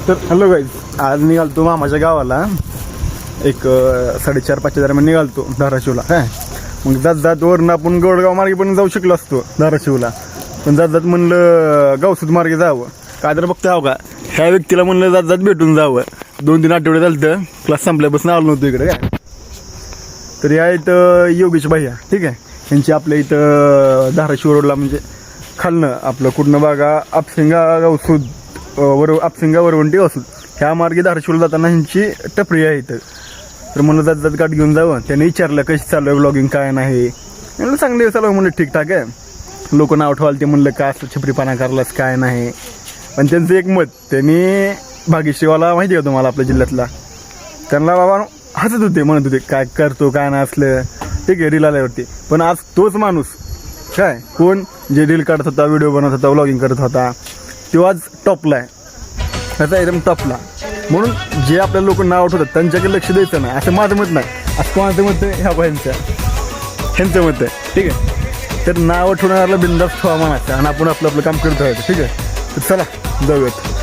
तर hello guys, आज निघालतो मामाच्या गावाला एक 4:30-5 दरम्यान निघालतो धाराशिवला. काय मग जात जात वरनं आपण गोडगाव मार्गे पण जाऊ शकलो असतो धाराशिवला, पण जात जात म्हणलं गावसूद मार्गे जावं. काय तर बघता का ह्या व्यक्तीला म्हणलं जात जात भेटून जावं. 2-3 आठवडे झालं क्लास संपल्यापासून आलो नव्हतो इकडे. काय तर या इथं योगेश भैया, ठीक आहे, यांची आपल्या इथं धाराशिव रोडला म्हणजे खालनं आपलं कुठनं बागा आपसिंगा गावसूद आपसिंगा वरवंटी गावसूद ह्या मार्गे धाराशिवला जाताना ह्यांची टपरी आहे इथं. तर म्हणलं जात जात गाठ घेऊन जावं. त्याने विचारलं कशी चालू आहे ब्लॉगिंग काय नाही. म्हणलं चांगले चालू आहे, म्हणलं ठीकठाक आहे. लोक नाव ठेवाल ते म्हणलं का असं छपरीपणा करलास काय नाही. पण त्यांचं एक मत, त्यांनी भाग्यश्रीवाला माहिती आहे तुम्हाला आपल्या जिल्ह्यातला, त्यांना बाबा हसत होते, म्हणत होते काय करतो काय नाही असलं, ठीक आहे, रील आल्यावरती. पण आज तोच माणूस काय कोण जे रील काढत होता, व्हिडिओ बनवत होता, व्लॉगिंग करत होता, तो आज टॉपला आहे. त्याचा एकदम टॉपला. म्हणून जे आपल्या लोक नाव आठवतात त्यांच्याकडे लक्ष द्यायचं नाही असं माझं मत नाही. असं कोणाचं मत आहे ह्या ह्यांचं मत आहे, ठीक आहे. तर नाव आठवणाऱ्याला बिंदास ठेवा म्हणायचं आणि आपण आपलं काम करत राहायचं, ठीक आहे. तर चला जाऊयात.